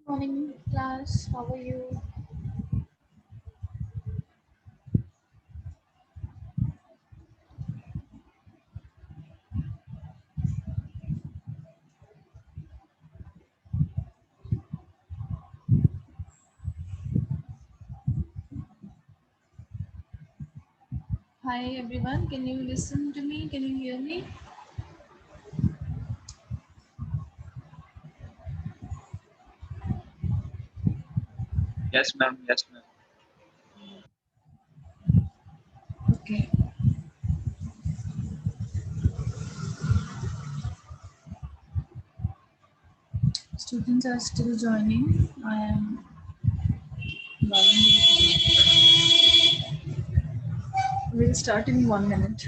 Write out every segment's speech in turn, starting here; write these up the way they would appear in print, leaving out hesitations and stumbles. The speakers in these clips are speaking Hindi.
Morning class, how are you? Hi everyone, can you listen to me? Can you hear me? Yes, ma'am. Yes, ma'am. Okay, students are still joining. I am allowing. We'll start in 1 minute.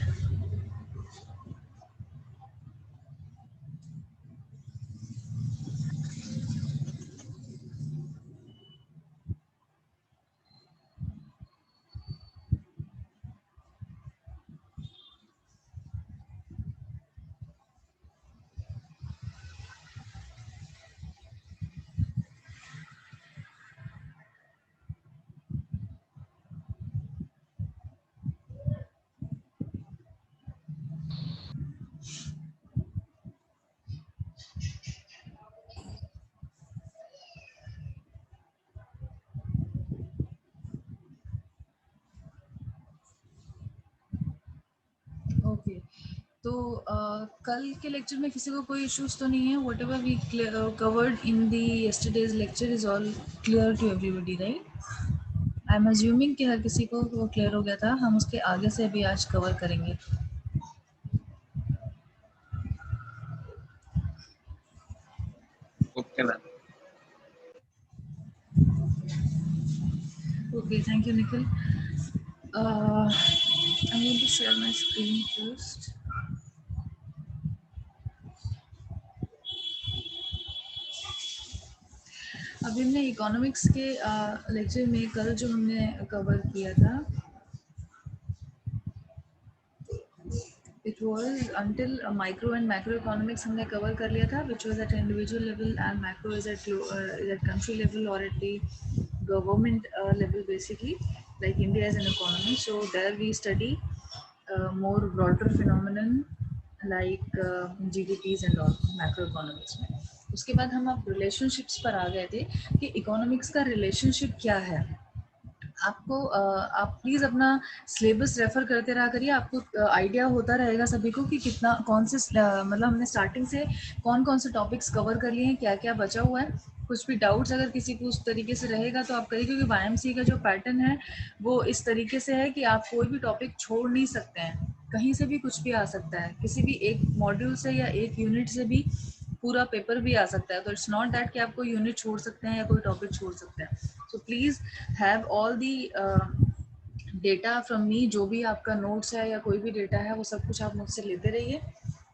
Okay तो कल के लेक्चर में किसी को कोई इश्यूज तो नहीं है. Whatever we covered in the yesterday's lecture is all clear to everybody, right? I am assuming कि हर किसी को वो क्लियर हो गया था. हम उसके आगे से अभी आज कवर करेंगे. Okay, ma'am. Okay, thank you, Nikhil. I'm going to share my screen first. अभी हमने इकोनॉमिक्स के लेक्चर में कल जो हमने कवर किया था, it was until micro and macro economics हमने कवर कर लिया था, which was at individual level and macro is at country level और at the government level, basically like India as an economy. So there we study more broader phenomenon like GDPs and all macroeconomics में. उसके बाद हम अब रिलेशनशिप्स पर आ गए थे कि इकोनॉमिक्स का रिलेशनशिप क्या है. आपको आप प्लीज़ अपना सिलेबस रेफर करते रहा करिए. आपको आइडिया होता रहेगा सभी को कि कितना कौन से मतलब हमने स्टार्टिंग से कौन कौन से टॉपिक्स कवर कर लिए हैं, क्या क्या बचा हुआ है. कुछ भी डाउट्स अगर किसी को उस तरीके से रहेगा तो आप करिए, क्योंकि वाईएमसी का जो पैटर्न है वो इस तरीके से है कि आप कोई भी टॉपिक छोड़ नहीं सकते हैं. कहीं से भी कुछ भी आ सकता है, किसी भी एक मॉड्यूल से या एक यूनिट से भी पूरा पेपर भी आ सकता है. तो इट्स नॉट दैट कि आप कोई यूनिट छोड़ सकते हैं या कोई टॉपिक छोड़ सकते हैं. So please have all the data from me. जो भी आपका नोट्स है या कोई भी डेटा है वो सब कुछ आप मुझसे लेते रहिए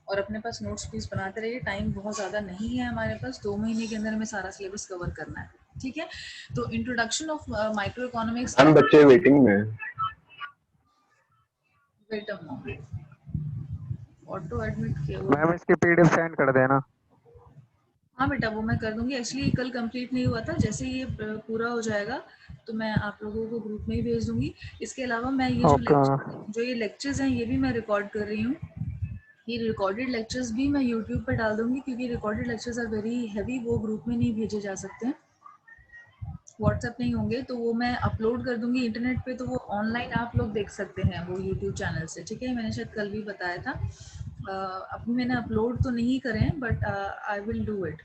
और अपने पास नोट्स प्लीज़ बनाते रहिए. टाइम बहुत ज़्यादा नहीं है हमारे पास, 2 महीने के अंदर हमें सारा सिलेबस कवर करना है. ठीक है, तो introduction of micro economics. Ma'am बच्चे वेटिंग में. Wait a moment, auto admit किया हुआ. मैम इसकी पीडीएफ सेंड कर देना. हाँ बेटा, वो मैं कर दूंगी. एक्चुअली कल कंप्लीट नहीं हुआ था. जैसे ये पूरा हो जाएगा तो मैं आप लोगों को ग्रुप में ही भेज दूंगी. इसके अलावा मैं ये ओके. जो ये लेक्चर्स हैं ये भी मैं रिकॉर्ड कर रही हूँ. ये रिकॉर्डेड लेक्चर्स भी मैं यूट्यूब पर डाल दूंगी, क्योंकि recorded lectures are very heavy. वो ग्रुप में नहीं भेजे जा सकते हैं, व्हाट्सएप नहीं होंगे. तो वो मैं अपलोड कर दूंगी इंटरनेट पे, तो वो ऑनलाइन आप लोग देख सकते हैं वो यूट्यूब चैनल से. ठीक है, मैंने शायद कल भी बताया था. अभी मैंने अपलोड तो नहीं करे हैं, but I will do it.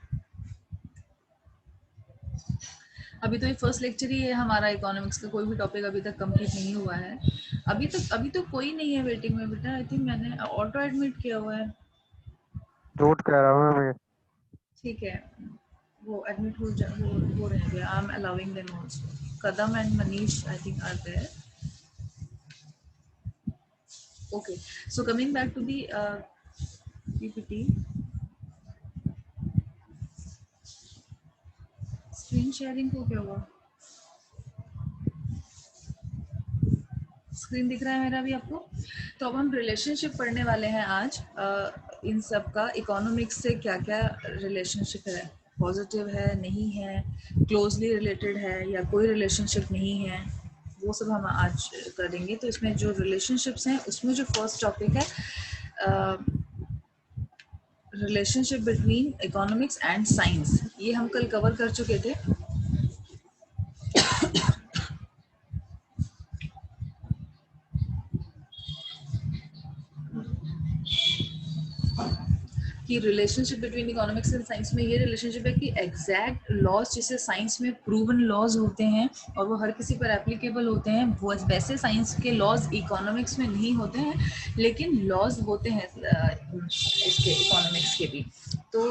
अभी तो ये फर्स्ट लेक्चर ही है हमारा. इकोनॉमिक्स का कोई भी टॉपिक अभी तक कंप्लीट नहीं हुआ है. अभी तो कोई नहीं है वेटिंग में बेटा. आई थिंक मैंने ऑटो एडमिट किया हुआ है. झूठ कह रहा हूँ मैं. ठीक है, वो एडमिट हो रहेंगे. I am allowing them also. Kadam and Manish I think are there. Okay, so coming back to the PPT. Screen sharing को क्या हुआ? स्क्रीन दिख रहा है मेरा भी आपको? तो अब हम रिलेशनशिप पढ़ने वाले हैं आज. इन सब का इकोनॉमिक्स से क्या क्या रिलेशनशिप है. पॉजिटिव है, नहीं है, क्लोजली रिलेटेड है या कोई रिलेशनशिप नहीं है, वो सब हम आज करेंगे। तो इसमें जो रिलेशनशिप्स हैं उसमें जो फर्स्ट टॉपिक है relationship between economics and science, ये हम कल कवर कर चुके थे। कि relationship between economics and science में ये रिलेशनशिप है कि एग्जैक्ट लॉज जैसे साइंस में प्रूवन लॉज होते हैं और वो हर किसी पर एप्लीकेबल होते हैं, वो वैसे साइंस के लॉज इकोनॉमिक्स में नहीं होते हैं, लेकिन लॉज होते हैं इसके इकोनॉमिक्स के भी। तो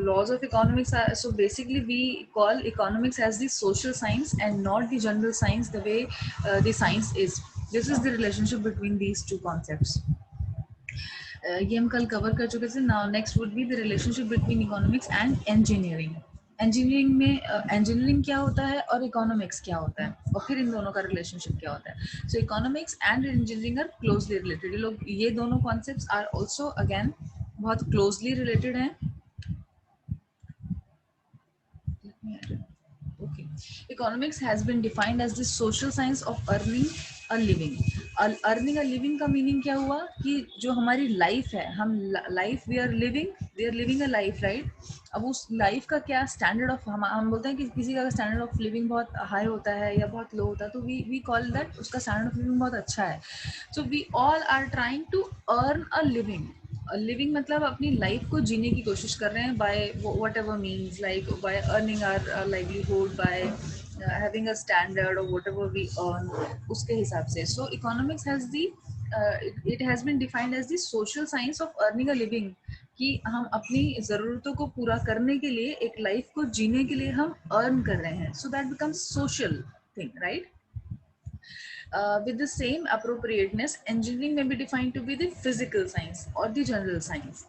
laws of economics, so basically we call economics as the social science and not the general science the way the science is. This is the relationship between these two concepts. ये हम कल कवर कर चुके थे। Now next would be the relationship between economics and engineering. Engineering में इंजीनियरिंग क्या होता है और इकोनॉमिक्स क्या होता है और फिर इन दोनों का रिलेशनशिप क्या होता है। So economics and engineering are closely related. ये दोनों कॉन्सेप्ट्स आर ऑल्सो अगेन बहुत क्लोजली रिलेटेड हैं। Okay. Economics has been defined as the social science of earning a living. Earning a living का मीनिंग क्या हुआ कि जो हमारी लाइफ है, हम life we are living a life, right. अब उस लाइफ का क्या स्टैंडर्ड ऑफ, हम बोलते हैं कि किसी का स्टैंडर्ड ऑफ लिविंग बहुत हाई होता है या बहुत लो होता है, तो वी कॉल दैट उसका स्टैंडर्ड ऑफ लिविंग बहुत अच्छा है। So we all are trying to earn a living. Living मतलब अपनी लाइफ को जीने की कोशिश कर रहे हैं by whatever means, like by earning our livelihood, by having a standard or whatever we earn, उसके हिसाब से। So economics has the it has been defined as the social science of earning a living, कि हम अपनी ज़रूरतों को पूरा करने के लिए, एक लाइफ को जीने के लिए हम अर्न कर रहे हैं। So that becomes social thing, right? With the same appropriateness, engineering may be defined to be the physical science or the general science,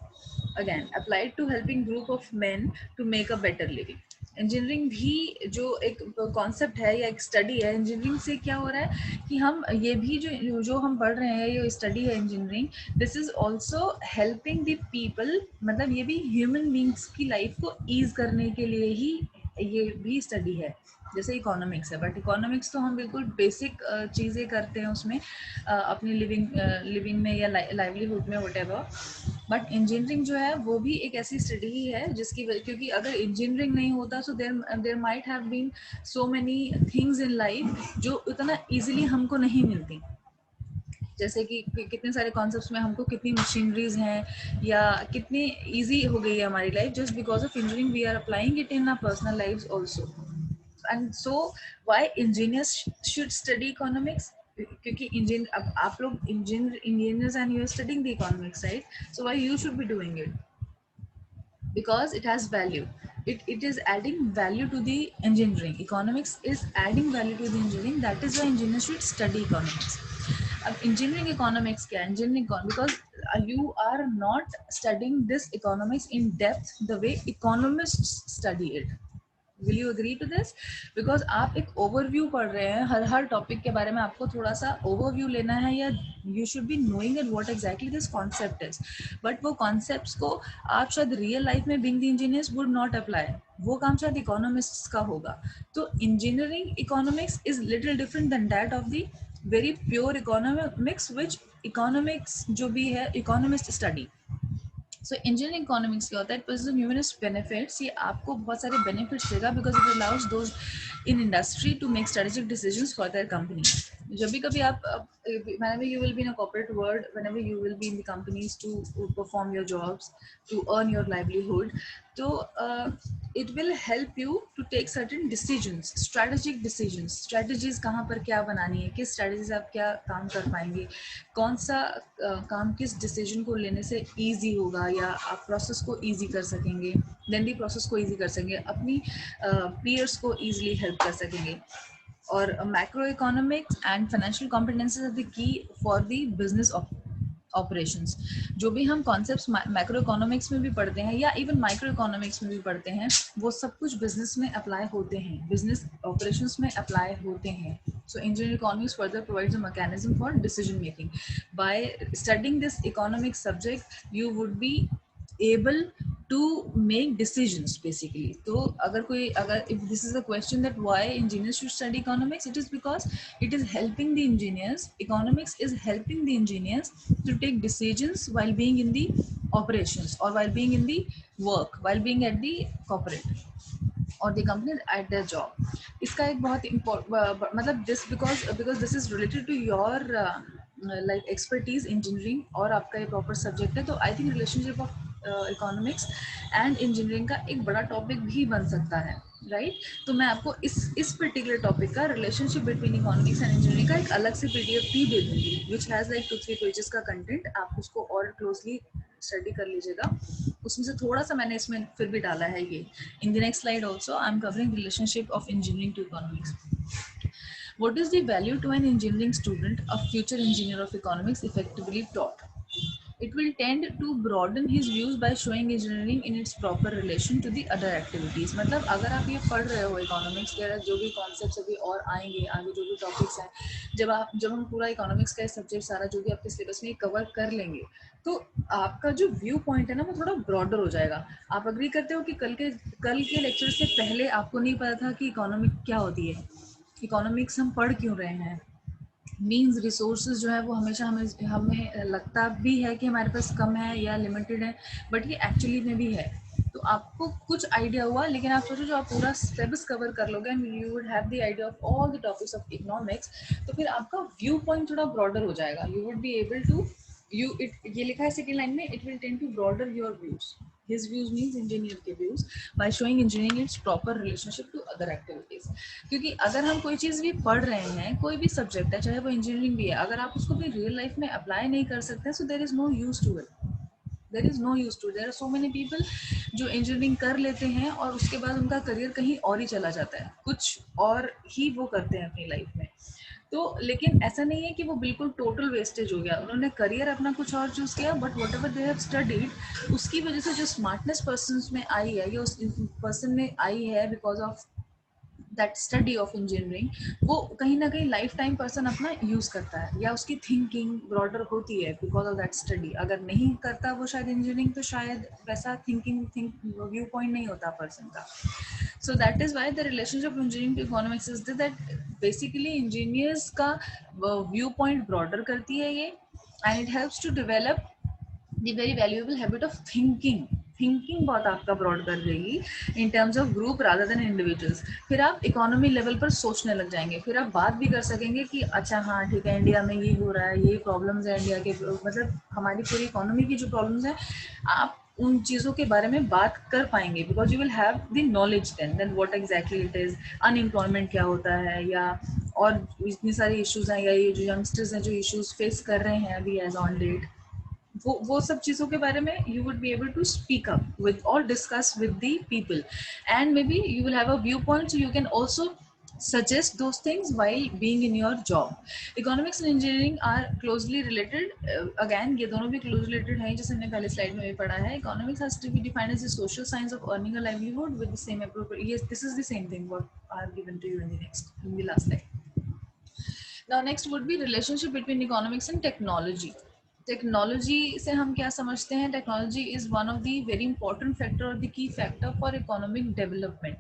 again applied to helping group of men to make a better living. Engineering भी जो एक कॉन्सेप्ट है या एक स्टडी है, इंजीनियरिंग से क्या हो रहा है कि हम ये भी जो हम पढ़ रहे हैं, ये स्टडी है engineering, this is also helping the people, मतलब ये भी ह्यूमन बींग्स की लाइफ को ईज करने के लिए ही ये भी स्टडी है, जैसे इकोनॉमिक्स है। बट इकोनॉमिक्स तो हम बिल्कुल बेसिक चीज़ें करते हैं उसमें, अपनी लिविंग में या लाइवलीहुड में, व्हाटएवर। बट इंजीनियरिंग जो है वो भी एक ऐसी स्टडी ही है जिसकी, क्योंकि अगर इंजीनियरिंग नहीं होता तो there might have been so many things in life जो इतना इजीली हमको नहीं मिलती। जैसे कि कितने सारे कॉन्सेप्ट्स में हमको कितनी मशीनरीज हैं या कितनी इजी हो गई है हमारी life, just because of engineering we are applying it in our personal lives also. And so why engineers should study economics? क्योंकि इंजीनियर, अब आप लोग engineers and you are studying the economics, right? So why you should be doing it? because it has value. It is adding value to the engineering. Economics is adding value to the engineering. That is why engineers should study economics. अब engineering economics क्या है? Engineering because you are not studying this economics in depth the way economists study it. Will you agree to this? Because आप एक ओवरव्यू पढ़ रहे हैं, हर टॉपिक के बारे में आपको थोड़ा सा ओवरव्यू लेना है, या you should be knowing that what exactly this concept is. But वो कॉन्सेप्ट्स को आप शायद रियल लाइफ में being the engineers would not apply, वो काम शायद इकोनॉमिस्ट्स का होगा। तो engineering economics is little different than that of the very pure economics which economics जो भी है economist study. So engineering economics क्या होता है? It presents humanist benefits. ये आपको बहुत सारे बेनिफिट्स देगा because it allows those in industry to make strategic decisions for their company. जब भी कभी आप whenever you will be in a corporate world, whenever you will be in the companies to perform your jobs, to earn your livelihood, तो it will help you to take certain decisions, strategic decisions, strategies कहाँ पर क्या बनानी है, किस strategies आप क्या काम कर पाएंगे, कौन सा काम किस decision को लेने से easy होगा या आप process को easy कर सकेंगे, lengthy process को easy कर सकेंगे, अपनी peers को easily help कर सकेंगे। और macro economics and financial competencies are the key for the business operations. जो भी हम कॉन्सेप्ट्स मैक्रो इकोनॉमिक्स में भी पढ़ते हैं या इवन माइक्रो इकोनॉमिक्स में भी पढ़ते हैं, वो सब कुछ बिजनेस में अप्लाई होते हैं, बिजनेस ऑपरेशंस में अप्लाई होते हैं। So engineering economics further provides a mechanism for decision making. By studying this economic subject, you would be able to make decisions basically. तो अगर if this is the question that why engineers should study economics, it is because it is helping the engineers. Economics is helping the engineers to take decisions while being in the operations or while being in the work, while being at the corporate or the company at their job. इसका एक बहुत important मतलब this because this is related to your like expertise engineering और आपका ये proper subject है, तो I think relationship of economics and engineering का एक बड़ा topic भी बन सकता है, right? तो मैं आपको इस particular topic का relationship between economics and engineering का एक अलग से PDF भी दे दूंगी, which has like 2-3 pages का content. आप उसको और closely स्टडी कर लीजिएगा. उसमें से थोड़ा सा मैंने इसमें फिर भी डाला है ये. In the next slide also I am covering relationship of engineering to economics. What is the value to an engineering student, a future engineer of economics effectively taught? It will tend to broaden his views by showing engineering in its proper relation to the other activities. मतलब अगर आप ये पढ़ रहे हो इकोनॉमिक्स के जो भी कॉन्सेप्ट्स अभी और आएंगे आगे जो भी टॉपिक्स हैं, जब हम पूरा इकोनॉमिक्स का सब्जेक्ट सारा जो भी आपके सिलेबस में कवर कर लेंगे, तो आपका जो व्यू पॉइंट है ना वो थोड़ा ब्रॉडर हो जाएगा. आप अग्री करते हो कि कल के लेक्चर से पहले आपको नहीं पता था कि इकोनॉमिक क्या होती है, इकोनॉमिक्स हम पढ़ क्यों रहे हैं. मीन्स रिसोर्सेज जो है वो हमेशा हमें लगता भी है कि हमारे पास कम है या लिमिटेड है, बट ये एक्चुअली में भी है. तो आपको कुछ आइडिया हुआ, लेकिन आप सोचो जो आप पूरा सिलेबस कवर कर लोगे and you would have the idea of all the topics of economics, तो फिर आपका व्यू पॉइंट थोड़ा ब्रॉडर हो जाएगा. You would be able to ये लिखा है सेकेंड लाइन में, it will tend to broader your views. His views means engineer के views by showing engineering its proper relationship to other activities. क्योंकि अगर हम कोई चीज़ भी पढ़ रहे हैं, कोई भी सब्जेक्ट है चाहे वो इंजीनियरिंग भी है, अगर आप उसको भी रियल लाइफ में अप्लाई नहीं कर सकते, so there is no use to it. There is no use to it. There are so many people जो इंजीनियरिंग कर लेते हैं और उसके बाद उनका करियर कहीं और ही चला जाता है, कुछ और ही वो करते हैं अपनी लाइफ में. तो लेकिन ऐसा नहीं है कि वो बिल्कुल टोटल वेस्टेज हो गया, उन्होंने करियर अपना कुछ और चूज किया, but what ever they have studied उसकी वजह से जो स्मार्टनेस पर्सन में आई है या उस पर्सन में आई है because of that study of engineering, वो कहीं ना कहीं लाइफ टाइम पर्सन अपना यूज करता है या उसकी थिंकिंग ब्रॉडर होती है बिकॉज ऑफ दैट स्टडी. अगर नहीं करता वो शायद इंजीनियरिंग, तो शायद वैसा व्यू पॉइंट नहीं होता पर्सन का. So that is why the relationship of engineering to economics is that basically engineers का viewpoint broader करती है ये, and it helps to develop the very valuable habit of thinking. Thinking बहुत आपका ब्रॉड कर देगी in terms of group rather than individuals. फिर आप इकोनॉमी लेवल पर सोचने लग जाएंगे, फिर आप बात भी कर सकेंगे कि अच्छा हाँ ठीक है इंडिया में ये हो रहा है, ये प्रॉब्लम्स है इंडिया के, मतलब हमारी पूरी इकोनॉमी की जो प्रॉब्लम्स है आप उन चीज़ों के बारे में बात कर पाएंगे because you will have the knowledge then what exactly it is, unemployment क्या होता है, या और इतनी सारी इश्यूज हैं, या ये जो यंगस्टर्स हैं जो इश्यूज फेस कर रहे हैं अभी एज ऑन डेट, वो सब चीज़ों के बारे में you would be able to speak up with और discuss with the people, and may be you will have a view point so you can also suggest those things while being in your job. Economics and engineering are closely related. Again ये दोनों भी closely related हैं, जैसे हमने पहले slide में भी पढ़ा है. Economics has to be defined as the social science of earning a livelihood with the same appropriate. Yes, this is the same thing what I have given to you in the last slide. Now next would be relationship between economics and technology. Technology से हम क्या समझते हैं? Technology is one of the very important factor और the key factor for economic development.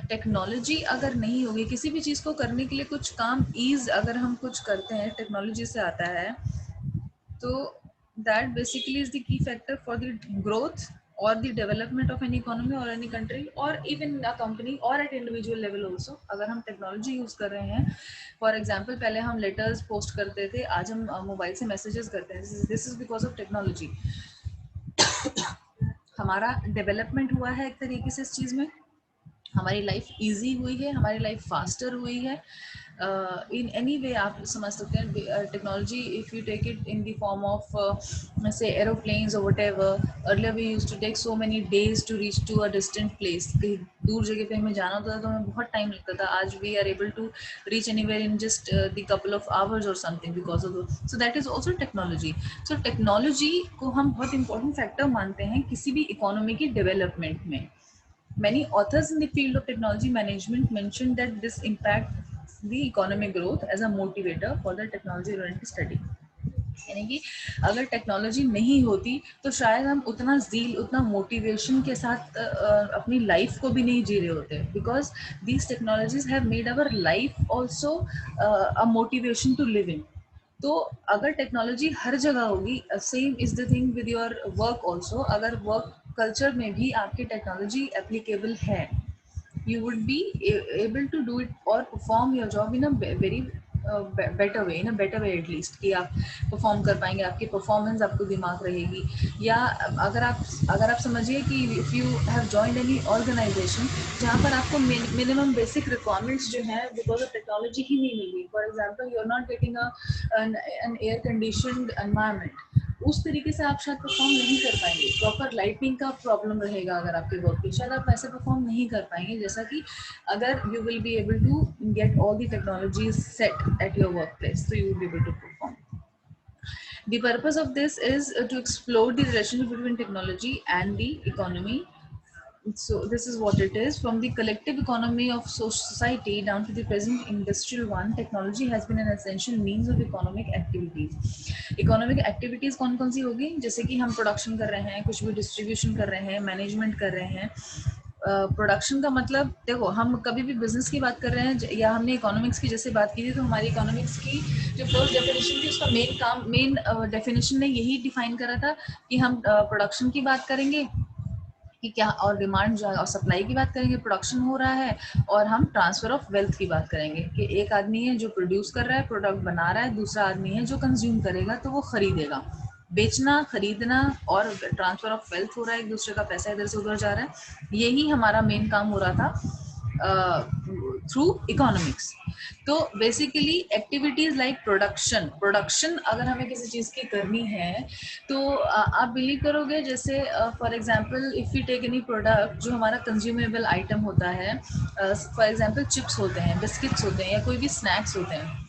Technology अगर नहीं होगी, किसी भी चीज़ को करने के लिए कुछ काम ईज अगर हम कुछ करते हैं टेक्नोलॉजी से आता है, तो that basically is the key factor for the growth or the development of any economy or any country or even a company or at individual level also. अगर हम टेक्नोलॉजी यूज़ कर रहे हैं, फॉर एग्जाम्पल पहले हम लेटर्स पोस्ट करते थे, आज हम मोबाइल से मैसेजेस करते हैं. This is because of technology. हमारा डेवलपमेंट हुआ है एक तरीके से इस चीज़ में, हमारी लाइफ इजी हुई है, हमारी लाइफ फास्टर हुई है. इन एनी वे आप समझ सकते हैं technology, if you take it in the form of say aeroplanes और whatever. Earlier we used to take so many days to reach to a distant place. कहीं दूर जगह पे हमें जाना होता था तो हमें बहुत टाइम लगता था. आज we are able to reach anywhere in just the couple of hours और something because of so that is also technology. So technology को हम बहुत इंपॉर्टेंट फैक्टर मानते हैं किसी भी इकोनॉमी की डेवलपमेंट में. Many authors in the field of technology management mentioned that this impacts the economic growth as a motivator for the technology-oriented study. यानी कि अगर टेक्नोलॉजी नहीं होती तो शायद हम उतना ज़ील, उतना मोटिवेशन के साथ अपनी लाइफ को भी नहीं जी रहे होते, because these technologies have made our life also a motivation to live in. तो अगर टेक्नोलॉजी हर जगह होगी, same is the thing with your work also. अगर वर्क कल्चर में भी आपकी टेक्नोलॉजी एप्लीकेबल है, you would be able to do it or perform your job in a very better way, in a better way at least, कि आप परफॉर्म कर पाएंगे, आपकी परफॉर्मेंस आपको दिमाग रहेगी। या अगर आप समझिए कि if you have joined any organisation जहाँ पर आपको मिनिमम बेसिक रिक्वायरमेंट्स जो हैं बिकॉज ऑफ टेक्नोलॉजी ही नहीं मिल रही, for example you are not getting an air conditioned environment, उस तरीके से आप शायद परफॉर्म नहीं कर पाएंगे। प्रॉपर लाइटिंग का प्रॉब्लम रहेगा अगर आपके वर्क पे, शायद आप ऐसे परफॉर्म नहीं कर पाएंगे जैसा कि अगर you will be able to get all the technologies set at your workplace, so you will be able to perform. The purpose of this is to explore the relationship between technology and the economy. So this is what it is. From the collective economy of society down to the present industrial one, technology has been an essential means of economic activities. Economic activities कौन कौन सी होगी? जैसे कि हम प्रोडक्शन कर रहे हैं, कुछ भी डिस्ट्रीब्यूशन कर रहे हैं, मैनेजमेंट कर रहे हैं। प्रोडक्शन का मतलब देखो, हम कभी भी बिजनेस की बात कर रहे हैं या हमने इकोनॉमिक्स की जैसे बात की थी, तो हमारी इकोनॉमिक्स की जो फर्स्ट डेफिनेशन थी उसका मेन डेफिनेशन ने यही डिफाइन करा था कि हम प्रोडक्शन की बात करेंगे कि क्या, और डिमांड जो है और सप्लाई की बात करेंगे, प्रोडक्शन हो रहा है, और हम ट्रांसफर ऑफ वेल्थ की बात करेंगे कि एक आदमी है जो प्रोड्यूस कर रहा है, प्रोडक्ट बना रहा है, दूसरा आदमी है जो कंज्यूम करेगा, तो वो खरीदेगा। बेचना, खरीदना और ट्रांसफर ऑफ वेल्थ हो रहा है, एक दूसरे का पैसा इधर से उधर जा रहा है। यही हमारा मेन काम हो रहा था थ्रू इकोनॉमिक्स। तो बेसिकली एक्टिविटीज लाइक प्रोडक्शन अगर हमें किसी चीज़ की करनी है तो आप बिलीव करोगे, जैसे for example if you take any product जो हमारा कंज्यूमेबल आइटम होता है, फॉर एग्जांपल चिप्स होते हैं, बिस्किट्स होते हैं, या कोई भी स्नैक्स होते हैं,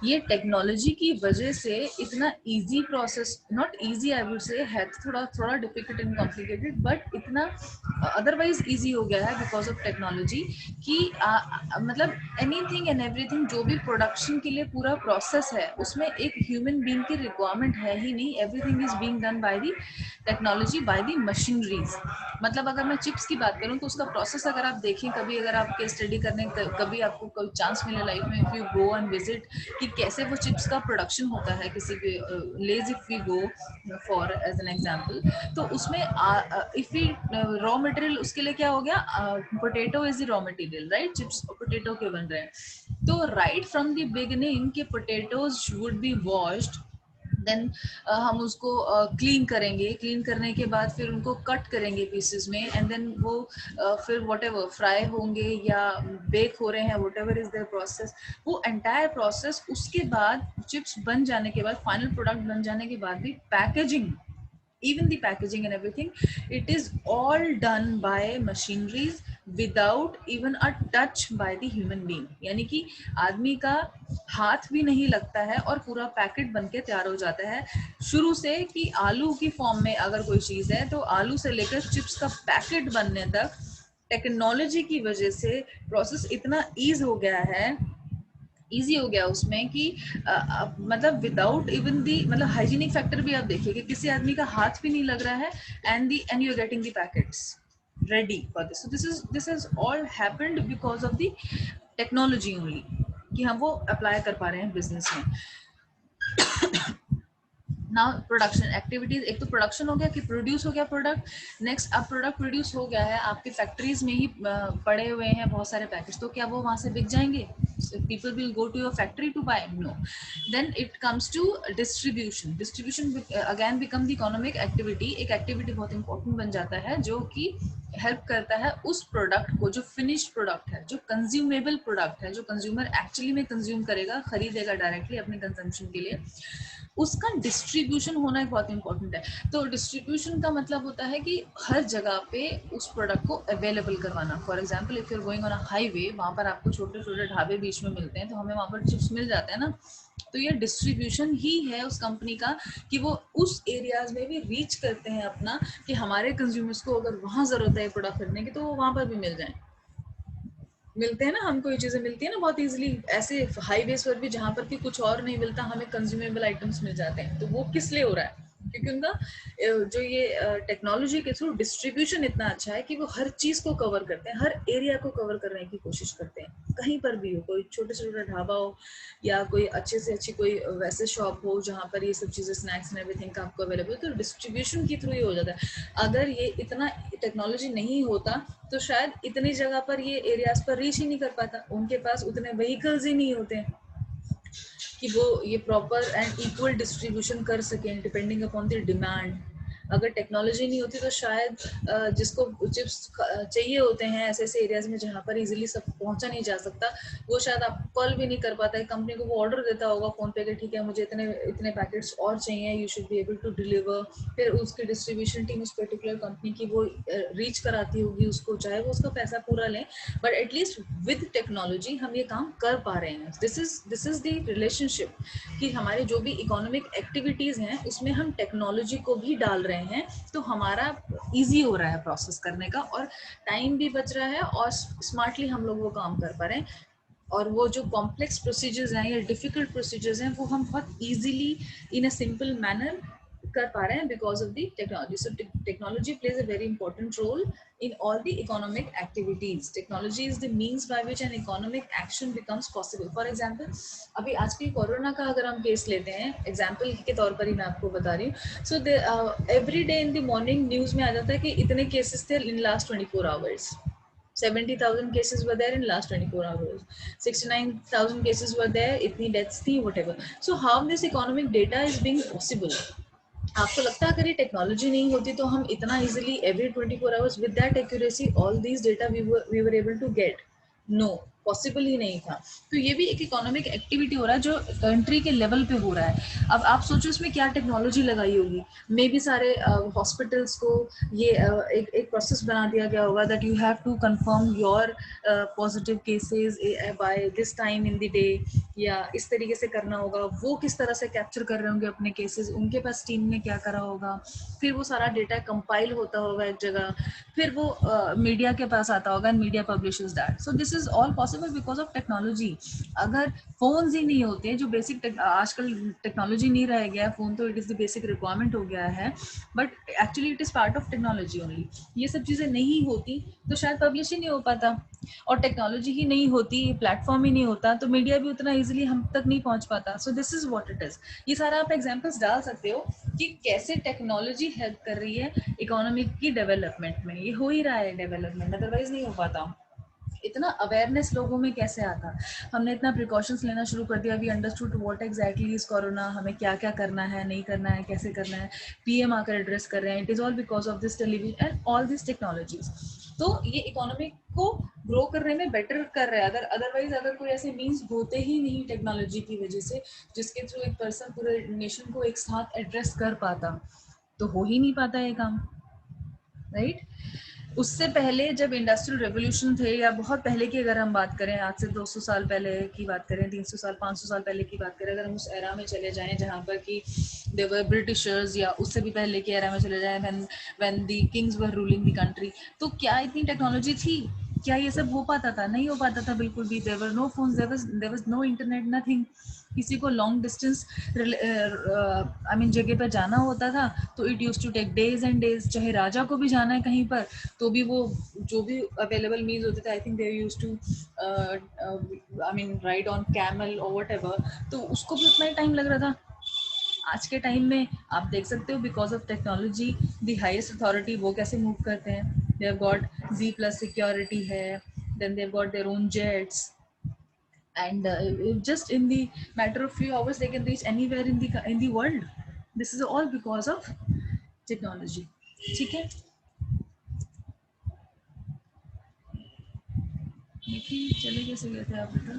ये टेक्नोलॉजी की वजह से इतना easy process, not easy I would say, है थोड़ा डिफिकल्ट एंड कॉम्प्लिकेटेड, बट इतना अदरवाइज इजी हो गया है बिकॉज ऑफ टेक्नोलॉजी कि मतलब एनीथिंग एंड एवरीथिंग जो भी प्रोडक्शन के लिए पूरा प्रोसेस है उसमें एक ह्यूमन बीइंग की रिक्वायरमेंट है ही नहीं। Everything is being done by the technology, by the machineries. मतलब अगर मैं चिप्स की बात करूं तो उसका प्रोसेस अगर आप देखें, कभी अगर आप केस स्टडी करने, कभी आपको कोई चांस मिले लाइफ में, if you go and visit कि कैसे वो चिप्स का प्रोडक्शन होता है किसी भी लेज, if we go for as an example, तो उसमें इफ वी रॉ मटेरियल उसके लिए क्या हो गया, potato is the raw material, right? Chips potato के बन रहे हैं, तो राइट फ्रॉम द बिगिनिंग के potatoes would be washed, then हम उसको क्लीन करेंगे, क्लीन करने के बाद फिर उनको कट करेंगे पीसेस में, एंड देन वो फिर व्हाटएवर फ्राई होंगे या बेक हो रहे हैं, व्हाटएवर इज देयर प्रोसेस, वो एंटायर प्रोसेस, उसके बाद चिप्स बन जाने के बाद, फाइनल प्रोडक्ट बन जाने के बाद भी packaging, even the packaging and everything, it is all done by machineries without even a touch by the human being। यानी कि आदमी का हाथ भी नहीं लगता है और पूरा पैकेट बनके तैयार हो जाता है शुरू से, कि आलू की फॉर्म में अगर कोई चीज़ है तो आलू से लेकर चिप्स का पैकेट बनने तक टेक्नोलॉजी की वजह से प्रोसेस इतना ईजी हो गया उसमें कि मतलब विदाउट इवन दी, मतलब हाइजीनिक फैक्टर भी आप देखिए कि किसी आदमी का हाथ भी नहीं लग रहा है, and you are getting the packets ready for this. So this is all happened because of the technology only, कि हम वो अप्लाई कर पा रहे हैं बिजनेस में। नाउ प्रोडक्शन एक्टिविटीज, एक तो प्रोडक्शन हो गया कि प्रोड्यूस हो गया प्रोडक्ट, नेक्स्ट अब प्रोडक्ट प्रोड्यूस हो गया है, आपके फैक्ट्रीज में ही पड़े हुए हैं बहुत सारे पैकेज, तो क्या वो वहां से बिक जाएंगे? people will go to your factory to buy? No. Then it comes to distribution again become the economic activity। एक एक्टिविटी बहुत इंपॉर्टेंट बन जाता है जो कि हेल्प करता है उस प्रोडक्ट को, जो फिनिश्ड प्रोडक्ट है, जो कंज्यूमेबल प्रोडक्ट है, जो कंज्यूमर एक्चुअली में कंज्यूम करेगा, खरीदेगा डायरेक्टली अपने कंजम्पशन के लिए, उसका डिस्ट्रीब्यूशन होना बहुत इंपॉर्टेंट है। तो डिस्ट्रीब्यूशन का मतलब होता है कि हर जगह पे उस प्रोडक्ट को अवेलेबल करवाना। For example if you are going on a highway, वहाँ पर आपको छोटे छोटे ढाबे बीच में मिलते हैं, तो हमें वहाँ पर चिप्स मिल जाते हैं ना, तो ये डिस्ट्रीब्यूशन ही है उस कंपनी का कि वो उस एरियाज में भी रीच करते हैं अपना, कि हमारे कंज्यूमर्स को अगर वहाँ ज़रूरत है प्रोडक्ट खरीदने की तो वो वहाँ पर भी मिल जाए। मिलते हैं ना, हमको ये चीजें मिलती है ना बहुत इजीली, ऐसे हाईवेज पर भी जहाँ पर कि कुछ और नहीं मिलता हमें कंज्यूमेबल आइटम्स मिल जाते हैं। तो वो किस लिए हो रहा है? क्योंकि उनका जो ये टेक्नोलॉजी के थ्रू डिस्ट्रीब्यूशन इतना अच्छा है कि वो हर चीज को कवर करते हैं, हर एरिया को कवर करने की कोशिश करते हैं, कहीं पर भी हो, कोई छोटे से छोटा ढाबा हो या कोई अच्छे से अच्छी कोई वैसे शॉप हो जहाँ पर ये सब चीजें स्नैक्स एंड एवरीथिंग का आपको अवेलेबल, तो डिस्ट्रीब्यूशन के थ्रू ही हो जाता है। अगर ये इतना टेक्नोलॉजी नहीं होता तो शायद इतनी जगह पर ये एरियाज पर रीच ही नहीं कर पाता, उनके पास उतने व्हीकल्स ही नहीं होते हैं कि वो ये प्रॉपर एंड इक्वल डिस्ट्रीब्यूशन कर सकें डिपेंडिंग अपॉन द डिमांड। अगर टेक्नोलॉजी नहीं होती तो शायद जिसको चिप्स चाहिए होते हैं ऐसे ऐसे एरियाज में जहाँ पर इजीली सब पहुंचा नहीं जा सकता, वो शायद आप कॉल भी नहीं कर पाता है कंपनी को, वो ऑर्डर देता होगा फोन पे कि ठीक है मुझे इतने इतने पैकेट्स और चाहिए, you should be able to deliver. फिर उसकी डिस्ट्रीब्यूशन टीम उस पर्टिकुलर कंपनी की वो रीच कराती होगी उसको, चाहे वो उसका पैसा पूरा लें, बट एटलीस्ट विद टेक्नोलॉजी हम ये काम कर पा रहे हैं। दिस इज द रिलेशनशिप कि हमारे जो भी इकोनॉमिक एक्टिविटीज हैं उसमें हम टेक्नोलॉजी को भी डाल रहे हैं, तो हमारा इजी हो रहा है प्रोसेस करने का और टाइम भी बच रहा है और स्मार्टली हम लोग वो काम कर पा रहे हैं। और वो जो कॉम्प्लेक्स प्रोसीजर्स हैं या डिफिकल्ट प्रोसीजर्स हैं वो हम बहुत easily in a simple manner कर पा रहे हैं because of the technology. So technology plays a very important role in all the economic activities. Technology is the means by which an economic action becomes possible. For example, अभी आजकल कोरोना का अगर हम केस लेते हैं एग्जाम्पल के तौर पर ही मैं आपको बता रही हूँ, so every day in the morning news में आ जाता है कि इतने केसेस थे in last 24 hours, 70,000 cases were there in last 24 hours, 69,000 cases were there, इतनी deaths थी, whatever. So how this economic data is being possible? आपको लगता है अगर ये टेक्नोलॉजी नहीं होती तो हम इतना easily every 24 hours with that accuracy all these data we were able to get? No, possible ही नहीं था। तो ये भी एक इकोनॉमिक एक्टिविटी हो रहा है जो कंट्री के लेवल पे हो रहा है। अब आप सोचो इसमें क्या टेक्नोलॉजी लगाई होगी, मे बी सारे हॉस्पिटल्स को ये एक प्रोसेस बना दिया गया होगा that you have to confirm your positive cases by this time in the day, या इस तरीके से करना होगा। वो किस तरह से कैप्चर कर रहे होंगे अपने केसेस, उनके पास टीम ने क्या करा होगा, फिर वो सारा डेटा कंपाइल होता होगा एक जगह, फिर वो मीडिया के पास आता होगा and media publishes that. So this is all possible because of technology. अगर फोन्स ही नहीं होते जो बेसिक आजकल टेक्नोलॉजी नहीं रह गया, फोन तो it is the basic requirement हो गया है, but actually it is part of technology only. ये सब चीजें नहीं होती तो शायद पब्लिश ही नहीं हो पाता, और टेक्नोलॉजी ही नहीं होती, प्लेटफॉर्म ही नहीं होता तो मीडिया भी उतना इजीली हम तक नहीं पहुंच पाता। सो this is what it is. ये सारा आप एग्जांपल्स डाल सकते हो कि कैसे टेक्नोलॉजी हेल्प कर रही है इकोनॉमी की डेवलपमेंट में। ये हो ही रहा है डेवलपमेंट, अदरवाइज नहीं हो पाता। इतना अवेयरनेस लोगों में कैसे आता, हमने इतना प्रिकॉशंस लेना शुरू कर दिया, we understood what exactly is corona, हमें क्या क्या करना है, नहीं करना है, कैसे करना है, पीएम आकर एड्रेस कर रहे हैं। It is all because of this television and all this technologies. तो ये इकोनॉमी को ग्रो करने में बेटर कर रहा है। अगर अदरवाइज अगर कोई ऐसे मीन्स होते ही नहीं टेक्नोलॉजी की वजह से जिसके थ्रू एक पर्सन पूरे नेशन को एक साथ एड्रेस कर पाता, तो हो ही नहीं पाता ये काम, राइट? उससे पहले जब इंडस्ट्रियल रेवोल्यूशन थे, या बहुत पहले की अगर हम बात करें, आज से 200 साल पहले की बात करें, 300 साल 500 साल पहले की बात करें, अगर हम उस एरा में चले जाएं जहाँ पर कि देवर ब्रिटिशर्स, या उससे भी पहले के एरा में चले जाएं when the Kings were ruling the country, तो क्या इतनी टेक्नोलॉजी थी? क्या ये सब हो पाता था? नहीं हो पाता था बिल्कुल भी। There were no phones, there was no internet, nothing. किसी को लॉन्ग डिस्टेंस आई मीन जगह पर जाना होता था तो it used to take days and days. चाहे राजा को भी जाना है कहीं पर तो भी वो जो भी अवेलेबल मीन्स होते थे, I think they used to I mean ride on camel और व्हाटएवर, तो उसको भी उतना ही टाइम लग रहा था। आज के टाइम में आप देख सकते हो because of technology the highest authority वो कैसे मूव करते हैं। They have got Z+ security है, then they have got their own jets, and just in the matter of few hours they can reach anywhere in the world. This is all because of technology. ठीक है, देखिए चले कैसे गए थे आप बेटा।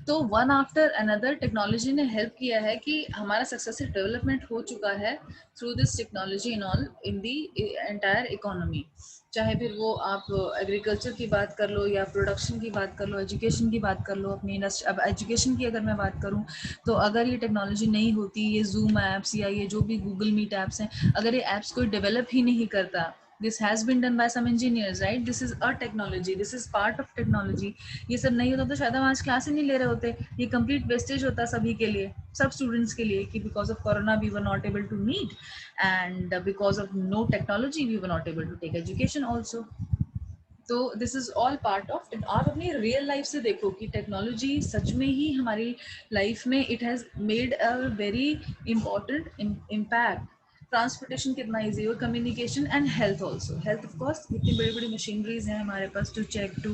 तो वन आफ्टर अनदर टेक्नोलॉजी ने हेल्प किया है कि हमारा सक्सेसफुल डेवलपमेंट हो चुका है through this technology in all in the entire economy. चाहे फिर वो आप एग्रीकल्चर की बात कर लो, या प्रोडक्शन की बात कर लो, एजुकेशन की बात कर लो अपनी इंडस्ट्री। अब एजुकेशन की अगर मैं बात करूं तो अगर ये टेक्नोलॉजी नहीं होती, ये जूम ऐप्स या ये जो भी गूगल मीट ऐप्स हैं, अगर ये ऐप्स कोई डेवलप ही नहीं करता this has been done by some engineers, right? This is a technology, this is part of technology. ये सब नहीं होता तो शायद हम आज क्लास ही नहीं ले रहे होते. ये complete wastage होता सभी के लिए, सब स्टूडेंट्स के लिए, कि because of corona we were not able to meet, and because of no technology we were not able to take education also. तो this is all part of. आप अपनी रियल लाइफ से देखो कि टेक्नोलॉजी सच में ही हमारी लाइफ में it has made a very important impact. Transportation कितना ईजी हो, communication and health also. Health of course इतनी बड़ी बड़ी मशीनरीज हैं हमारे पास to check, to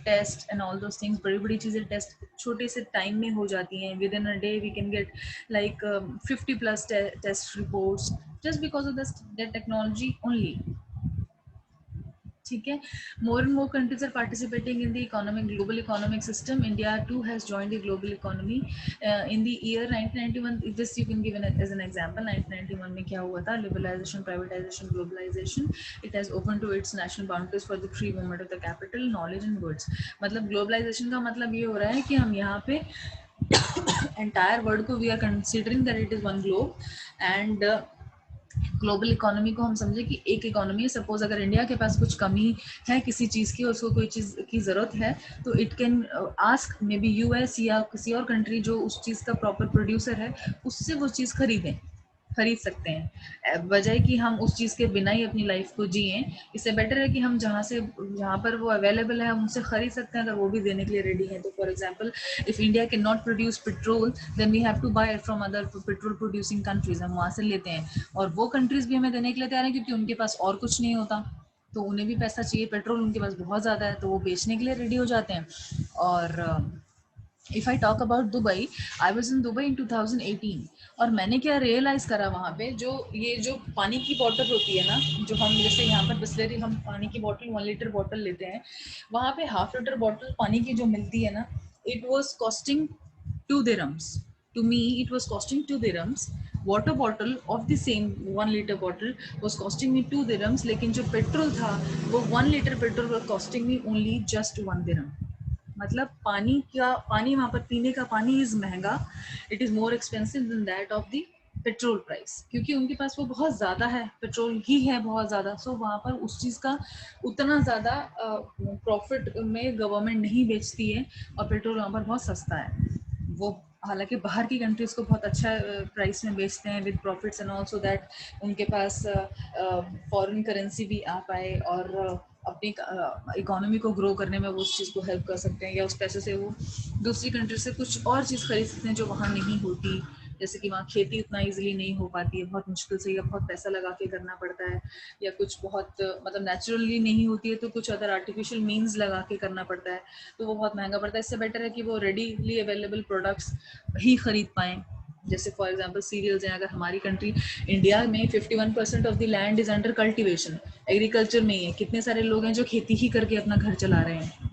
test and all those things. बड़ी बड़ी चीज़ें टेस्ट छोटे से टाइम में हो जाती हैं. Within a day we can get like 50+ test reports just because of this that technology only. ठीक है. More and more countries are participating in the global economic system. India too has joined the global economy in the year 1991. This you can give as an example. 1991 में क्या हुआ था? Liberalization, privatization, globalization. It has opened to its national boundaries for the free movement of the capital, knowledge and goods. मतलब globalization का मतलब ये हो रहा है कि हम यहाँ पे entire world को we are considering that it is one globe, and global economy को हम समझे कि एक इकोनॉमी है. सपोज अगर इंडिया के पास कुछ कमी है किसी चीज़ की और उसको कोई चीज़ की ज़रूरत है तो it can ask may be US या किसी और कंट्री जो उस चीज़ का प्रॉपर प्रोड्यूसर है उससे वो चीज़ खरीद सकते हैं, बजाय कि हम उस चीज़ के बिना ही अपनी लाइफ को जिए. इससे बेटर है कि हम जहाँ पर वो अवेलेबल है हम उनसे खरीद सकते हैं अगर वो भी देने के लिए रेडी हैं. तो for example if India can not produce petrol then we have to buy from other petrol producing countries. हम वहाँ से लेते हैं और वो कंट्रीज भी हमें देने के लिए तैयार हैं क्योंकि उनके पास और कुछ नहीं होता तो उन्हें भी पैसा चाहिए. पेट्रोल उनके पास बहुत ज़्यादा है तो वो बेचने के लिए रेडी हो जाते हैं. और if I talk about Dubai, I was in Dubai in 2018 और मैंने क्या रियलाइज़ करा वहाँ पे, जो पानी की बॉटल होती है ना, जो हम जैसे यहाँ पर बिस्लेरी हम पानी की बॉटल 1 लीटर बॉटल लेते हैं, वहाँ पे ½ लीटर बॉटल पानी की जो मिलती है ना, it was costing 2 dirhams. To me it was costing 2 dirhams. Water bottle of the same 1 litre bottle was costing me 2 dirhams, लेकिन जो पेट्रोल था वो 1 litre petrol was costing me only just 1 dirham. मतलब पानी वहाँ पर पीने का पानी इज महंगा. It is more expensive than that of the petrol price, क्योंकि उनके पास वो बहुत ज़्यादा है, पेट्रोल ही है बहुत ज़्यादा. सो वहाँ पर उस चीज़ का उतना ज़्यादा प्रॉफिट में गवर्नमेंट नहीं बेचती है और पेट्रोल वहाँ पर बहुत सस्ता है. वो हालांकि बाहर की कंट्रीज़ को बहुत अच्छा प्राइस में बेचते हैं with profits and also that उनके पास फॉरेन करेंसी भी आ पाए और अपनी इकोनॉमी को ग्रो करने में वो उस चीज़ को हेल्प कर सकते हैं, या उस पैसे से वो दूसरी कंट्री से कुछ और चीज़ खरीद सकते हैं जो वहाँ नहीं होती. जैसे कि वहाँ खेती उतना इजीली नहीं हो पाती है, बहुत मुश्किल से, या बहुत पैसा लगा के करना पड़ता है, या कुछ बहुत मतलब नेचुरली नहीं होती है तो कुछ अदर आर्टिफिशियल मीन्स लगा के करना पड़ता है, तो वो बहुत महंगा पड़ता है. इससे बेटर है कि वो रेडीली अवेलेबल प्रोडक्ट्स ही खरीद पाएँ. जैसे फॉर एग्जांपल सीरियल्स हैं, अगर हमारी कंट्री इंडिया में 51% of the land is under cultivation, agriculture में ही है. कितने सारे लोग हैं जो खेती ही करके अपना घर चला रहे हैं,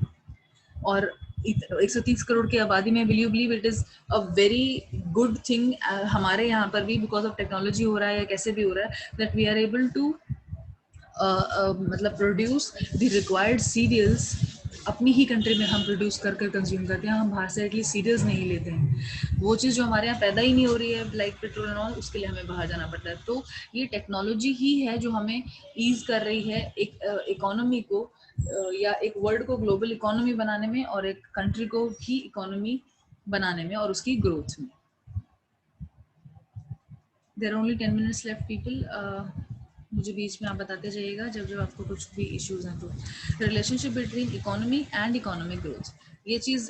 और 130 करोड़ की आबादी में will you believe it is a very good thing हमारे यहाँ पर भी बिकॉज ऑफ टेक्नोलॉजी हो रहा है या कैसे भी हो रहा है that we are able to मतलब प्रोड्यूस द रिक्वायर्ड सीरियल्स अपनी ही कंट्री में हम प्रोड्यूस करके कंज्यूम करते हैं. हम बाहर से एटलीस्ट सीरियल्स नहीं लेते हैं. वो चीज़ जो हमारे यहाँ पैदा ही नहीं हो रही है लाइक पेट्रोल एंड ऑल, उसके लिए हमें बाहर जाना पड़ता है. तो ये टेक्नोलॉजी ही है जो हमें ईज कर रही है एक इकोनॉमी को या एक वर्ल्ड को ग्लोबल इकोनॉमी बनाने में और एक कंट्री को ही इकोनॉमी बनाने में और उसकी ग्रोथ में. There are only 10 minutes left people. मुझे बीच में आप बताते जाइएगा जब जब आपको कुछ भी इश्यूज हैं. तो relationship between economy and economic growth, ये चीज़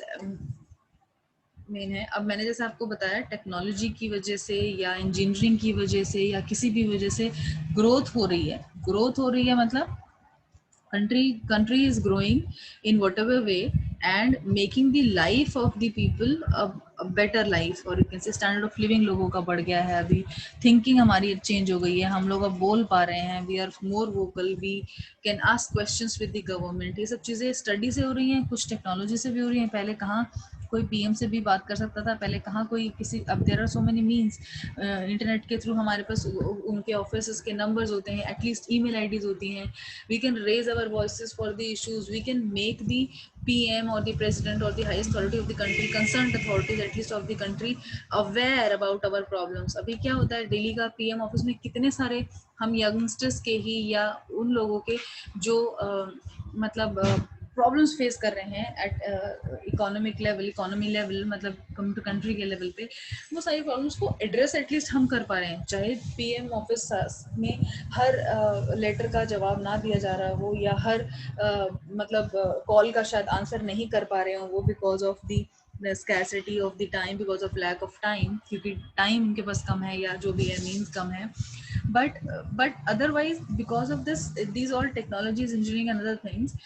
मेन है. अब मैंने जैसे आपको बताया टेक्नोलॉजी की वजह से या इंजीनियरिंग की वजह से या किसी भी वजह से ग्रोथ हो रही है मतलब country is growing in whatever way and making the life of the people a better life, or you can say standard of living लोगों का बढ़ गया है. अभी thinking हमारी चेंज हो गई है, हम लोग अब बोल पा रहे हैं, we are more vocal, we can ask questions with the government. ये सब चीज़ें स्टडी से हो रही हैं, कुछ टेक्नोलॉजी से भी हो रही हैं. पहले कहाँ कोई पीएम से भी बात कर सकता था पहले, कहाँ कोई किसी, अब there are so many means, internet के थ्रू हमारे पास उनके ऑफिस के नंबर्स होते हैं, एटलीस्ट ईमेल आईडीज होती हैं, we can raise our voices for the issues, we can make the PM or the president or the highest authority of the country, concerned authorities at least of the country, aware about our problems. अभी क्या होता है, दिल्ली का PM ऑफिस में कितने सारे हम यंगस्टर्स के ही या उन लोगों के जो मतलब प्रॉब्लम्स फेस कर रहे हैं at economic level, economy level, मतलब कम टू कंट्री के लेवल पे, वो सारी प्रॉब्लम्स को एड्रेस एटलीस्ट हम कर पा रहे हैं। चाहे PM ऑफिस में हर लेटर का जवाब ना दिया जा रहा हो, या हर मतलब कॉल का शायद आंसर नहीं कर पा रहे हो वो, because of the scarcity of the time, because of lack of time, क्योंकि टाइम उनके पास कम है या जो भी है मीन्स कम है, but otherwise because of this, these all technologies, engineering and other things,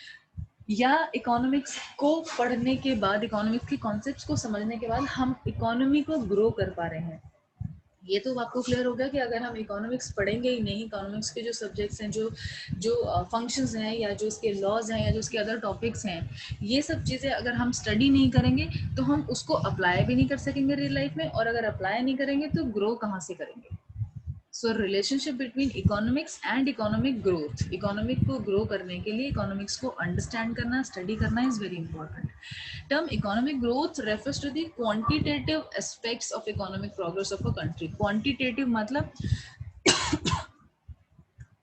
या इकोनॉमिक्स को पढ़ने के बाद, इकोनॉमिक्स के कॉन्सेप्ट्स को समझने के बाद हम इकोनॉमी को ग्रो कर पा रहे हैं। ये तो आपको क्लियर हो गया कि अगर हम इकोनॉमिक्स पढ़ेंगे ही नहीं, इकोनॉमिक्स के जो सब्जेक्ट्स हैं, जो फंक्शंस हैं, या जो इसके लॉज हैं, या जो इसके अदर टॉपिक्स हैं, ये सब चीज़ें अगर हम स्टडी नहीं करेंगे तो हम उसको अप्लाई भी नहीं कर सकेंगे रियल लाइफ में, और अगर अप्लाई नहीं करेंगे तो ग्रो कहाँ से करेंगे। So relationship between economics and economic growth, economic को ग्रो करने के लिए इकोनॉमिक्स को अंडरस्टैंड करना, स्टडी करना is very important. Term economic growth refers to the quantitative aspects of economic progress of a country. Quantitative मतलब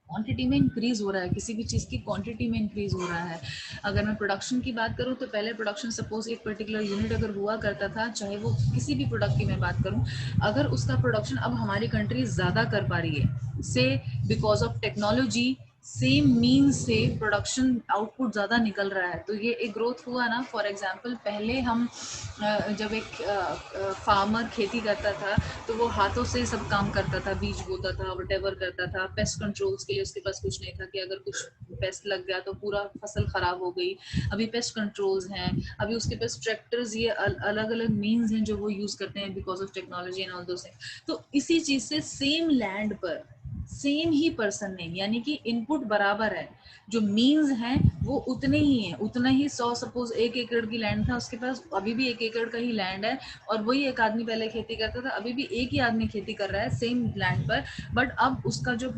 क्वांटिटी में इंक्रीज हो रहा है, किसी भी चीज़ की क्वांटिटी में इंक्रीज हो रहा है। अगर मैं प्रोडक्शन की बात करूं तो पहले प्रोडक्शन सपोज एक पर्टिकुलर यूनिट अगर हुआ करता था, चाहे वो किसी भी प्रोडक्ट की मैं बात करूं, अगर उसका प्रोडक्शन अब हमारी कंट्री ज़्यादा कर पा रही है, से because of technology, same mean से प्रोडक्शन आउटपुट ज़्यादा निकल रहा है, तो ये एक ग्रोथ हुआ ना। फॉर एग्जांपल पहले हम जब एक फार्मर खेती करता था तो वो हाथों से सब काम करता था, बीज बोता था, वटेवर करता था, पेस्ट कंट्रोल्स के लिए उसके पास कुछ नहीं था कि अगर कुछ पेस्ट लग गया तो पूरा फसल खराब हो गई। अभी पेस्ट कंट्रोल्स हैं, अभी उसके पास ट्रैक्टर्स, ये अलग अलग मीन्स हैं जो वो यूज़ करते हैं because of technology and all those things. तो इसी चीज़ से सेम लैंड पर सेम ही पर्सन ने, यानी कि इनपुट बराबर है, जो मीन्स हैं वो उतने ही हैं, उतना ही 100 सपोज 1 एकड़ की लैंड था उसके पास, अभी भी 1 एकड़ का ही लैंड है, और वही एक आदमी पहले खेती करता था, अभी भी एक ही आदमी खेती कर रहा है सेम लैंड पर, बट अब उसका जो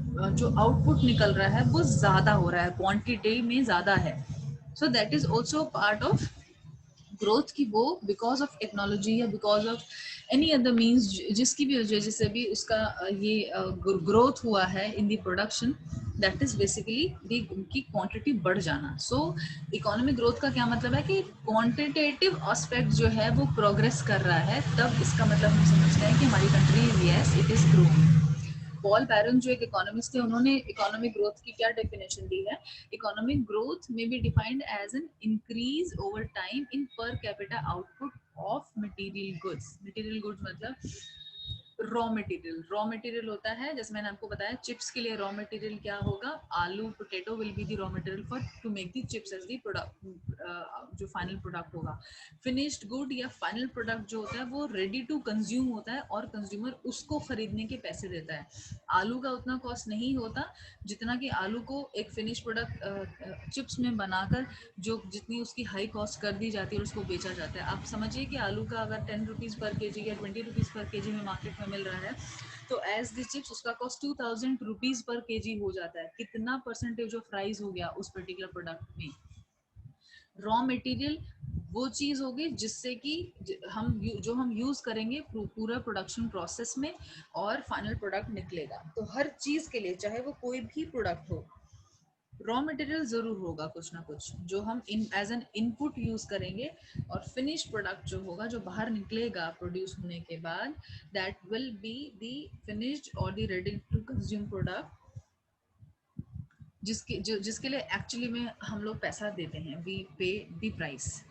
आउटपुट निकल रहा है वो ज्यादा हो रहा है, क्वांटिटी में ज्यादा है। सो that is also part of growth की वो बिकॉज ऑफ टेक्नोलॉजी या because of any other means, जिसकी भी वजह से भी उसका ये ग्रोथ हुआ है in the production, that is basically the उनकी क्वांटिटी बढ़ जाना। सो इकोनॉमिक ग्रोथ का क्या मतलब है कि क्वांटिटेटिव एस्पेक्ट जो है वो प्रोग्रेस कर रहा है, तब इसका मतलब हम समझते हैं कि हमारी country yes it is growing. Paul Baran जो एक इकोनॉमिस्ट थे, उन्होंने इकोनॉमिक ग्रोथ की क्या डेफिनेशन दी है, economic growth may be defined as an increase over time in per capita output of material goods. Material goods मतलब रॉ मटेरियल होता है, जैसे मैंने आपको बताया चिप्स के लिए रॉ मटेरियल क्या होगा, आलू, potato will be the raw material for to make the chips as the product, जो फाइनल प्रोडक्ट होगा। फिनिश्ड गुड या फाइनल प्रोडक्ट जो होता है वो रेडी टू कंज्यूम होता है, और कंज्यूमर उसको खरीदने के पैसे देता है। आलू का उतना कॉस्ट नहीं होता जितना कि आलू को एक फिनिश प्रोडक्ट चिप्स में बनाकर जो जितनी उसकी हाई कॉस्ट कर दी जाती है और उसको बेचा जाता है। आप समझिए कि आलू का अगर 10 रुपीज़ पर केजी या 20 रुपीज़ पर केजी में मार्केट में मिल रहा है, तो एज द चिप्स उसका कॉस्ट 2000 रुपीज़ पर केजी हो जाता है। कितना परसेंटेज ऑफ राइज हो गया उस पर्टिकुलर प्रोडक्ट में। रॉ मटेरियल वो चीज़ होगी जिससे कि हम यूज़ करेंगे पूरा प्रोडक्शन प्रोसेस में, और फाइनल प्रोडक्ट निकलेगा। तो हर चीज़ के लिए, चाहे वो कोई भी प्रोडक्ट हो, रॉ मटेरियल जरूर होगा कुछ ना कुछ जो हम एज एन इनपुट यूज करेंगे, और फिनिश प्रोडक्ट जो होगा, जो बाहर निकलेगा प्रोड्यूस होने के बाद, that will be the finished और the ready to consume product, जिसके लिए एक्चुअली में हम लोग पैसा देते हैं, we pay the price.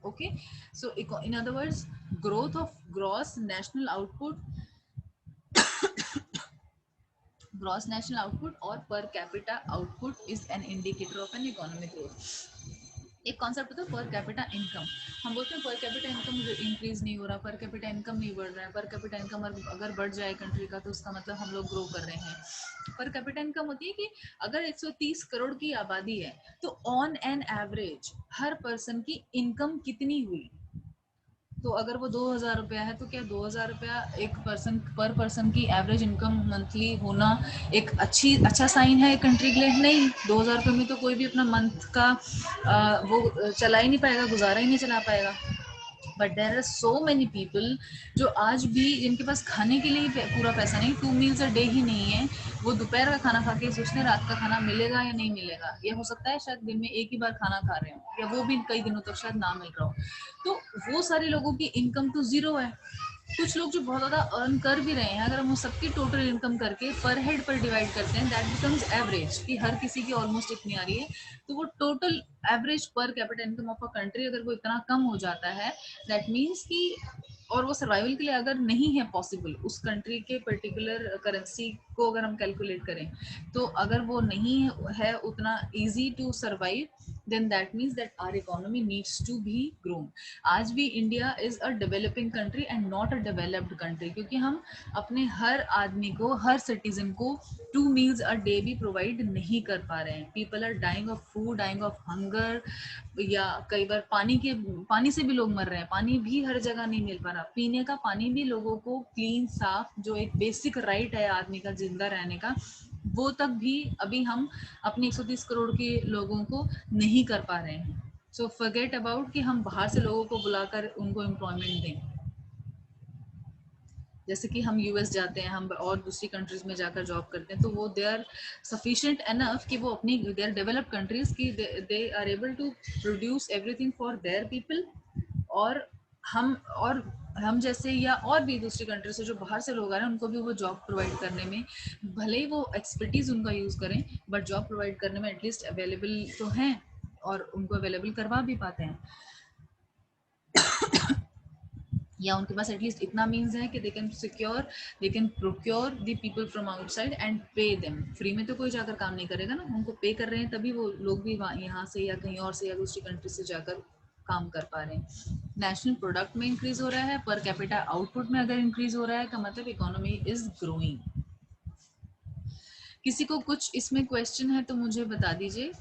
Okay, so in other words growth of gross national output, gross national output और per capita output is an indicator of an economic growth. एक कॉन्सेप्ट होता है पर कैपिटा इनकम। हम बोलते हैं पर कैपिटा इनकम इंक्रीज नहीं हो रहा, पर कैपिटा इनकम नहीं बढ़ रहा है, पर कैपिटा इनकम अगर बढ़ जाए कंट्री का तो उसका मतलब हम लोग ग्रो कर रहे हैं। पर कैपिटा इनकम होती है कि अगर 130 करोड़ की आबादी है तो on an average her person की इनकम कितनी हुई, तो अगर वो 2000 रुपया है तो क्या 2000 रुपया एक पर्सन पर पर्सन की एवरेज इनकम मंथली होना एक अच्छा साइन है कंट्री के लिए? नहीं, 2000 रुपये में तो कोई भी अपना मंथ का वो चला ही नहीं पाएगा, गुजारा ही नहीं चला पाएगा। But there are so many people जो आज भी जिनके पास खाने के लिए ही पूरा पैसा नहीं, 2 मील्स अ डे ही नहीं है, वो दोपहर का खाना खा के सोचते हैं रात का खाना मिलेगा या नहीं मिलेगा, या हो सकता है शायद दिन में एक ही बार खाना खा रहे हो, या वो भी कई दिनों तक शायद ना मिल रहा हो। तो वो सारे लोगों की इनकम तो जीरो है। कुछ लोग जो बहुत ज़्यादा अर्न कर भी रहे हैं, अगर हम सबकी टोटल इनकम करके पर हेड पर डिवाइड करते हैं, दैट बिकम्स एवरेज, कि हर किसी की ऑलमोस्ट इतनी आ रही है, तो वो total average per capita income of a country अगर वो इतना कम हो जाता है, दैट मीन्स कि और वो सर्वाइवल के लिए अगर नहीं है पॉसिबल उस कंट्री के पर्टिकुलर करेंसी को अगर हम कैलकुलेट करें, तो अगर वो नहीं है उतना easy to survive, then that means that our economy needs to be grown. आज भी India is a developing country and not a developed country, क्योंकि हम अपने हर आदमी को, हर सिटीजन को 2 मील्स अ डे भी प्रोवाइड नहीं कर पा रहे हैं। People are dying of food, dying of hunger, या कई बार पानी से भी लोग मर रहे हैं। पानी भी हर जगह नहीं मिल पा रहा, पीने का पानी भी लोगों को क्लीन साफ, जो एक बेसिक राइट है आदमी का जिंदा रहने का, वो तक भी अभी हम अपने 130 करोड़ के लोगों को नहीं कर पा रहे हैं। सो फॉरगेट अबाउट कि हम बाहर से लोगों को बुलाकर उनको एम्प्लॉयमेंट दें। जैसे कि हम यूएस जाते हैं, हम और दूसरी कंट्रीज में जाकर जॉब करते हैं, तो वो दे आर सफिशिएंट एनफ कि वो अपनी, दे आर डेवलप्ड कंट्रीज की, they are able to produce everything for their people. और हम और हम जैसे या और भी दूसरी कंट्री से जो बाहर से लोग आ रहे हैं, उनको भी वो जॉब प्रोवाइड करने में, भले ही वो एक्सपर्टीज उनका यूज करें, बट जॉब प्रोवाइड करने में एटलीस्ट अवेलेबल तो हैं, और उनको अवेलेबल करवा भी पाते हैं, या उनके पास एटलीस्ट इतना मीन्स है कि they can procure the people from outside and pay them. Free में तो कोई जाकर काम नहीं करेगा ना, उनको पे कर रहे हैं तभी वो लोग भी यहाँ से या कहीं और से या दूसरी कंट्री से जाकर काम कर पा रहे हैं। नेशनल प्रोडक्ट में इंक्रीज हो रहा है, पर कैपिटा आउटपुट में अगर इंक्रीज हो रहा है का मतलब इकोनॉमी इज ग्रोइंग। किसी को कुछ इसमें क्वेश्चन है तो मुझे बता दीजिए।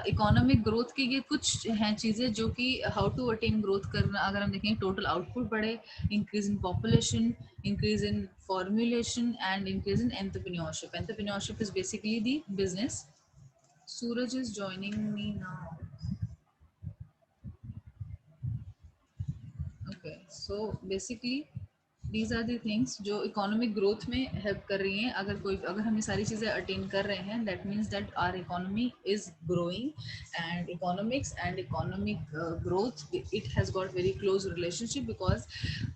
इकोनॉमिक ग्रोथ के ये कुछ हैं चीज़ें जो कि हाउ टू अटेन ग्रोथ करना, अगर हम देखें टोटल आउटपुट बढ़े, increase in population, increase in formulation and increase in entrepreneurship. Entrepreneurship is basically the business. Suraj is joining me now. Okay, so basically these are the things जो इकोनॉमिक ग्रोथ में हेल्प कर रही हैं। अगर हम ये सारी चीज़ें अटेन कर रहे हैं, that means that our economy is growing, and economics and economic growth, it has got very close relationship, because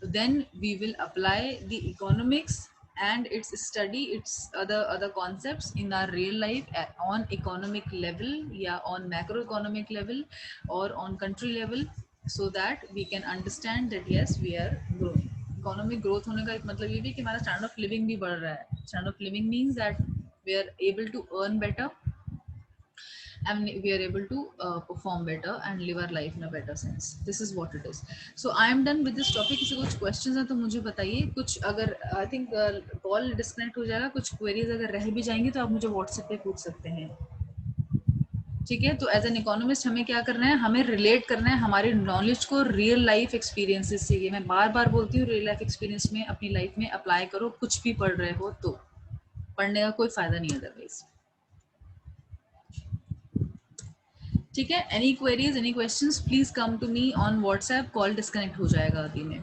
then we will apply the economics and its study, its other concepts in our real life on economic level, yeah, on macroeconomic level or on country level, so that we can understand that yes, we are growing. Economic growth होने का एक मतलब ये भी कि हमारा स्टैंडर्ड ऑफ लिविंग भी बढ़ रहा है। Standard of living means that we are able to earn better and we are able to perform better and live our life in a better sense. This is what it is. So I am done with this topic. किसी को कुछ questions हैं तो मुझे बताइए। कुछ अगर I think call disconnect हो जाएगा, कुछ queries अगर रह भी जाएंगी तो आप मुझे WhatsApp पे पूछ सकते हैं। ठीक है, तो एज एन इकोनॉमिस्ट हमें क्या करना है, हमें रिलेट करना है हमारी नॉलेज को रियल लाइफ एक्सपीरियंसेस से। ये मैं बार बार बोलती हूँ, रियल लाइफ एक्सपीरियंस में अपनी लाइफ में अप्लाई करो, कुछ भी पढ़ रहे हो तो। पढ़ने का कोई फायदा नहीं अदरवाइज। ठीक है, any queries, any questions, please come to me on WhatsApp. Call disconnect हो जाएगा अभी में।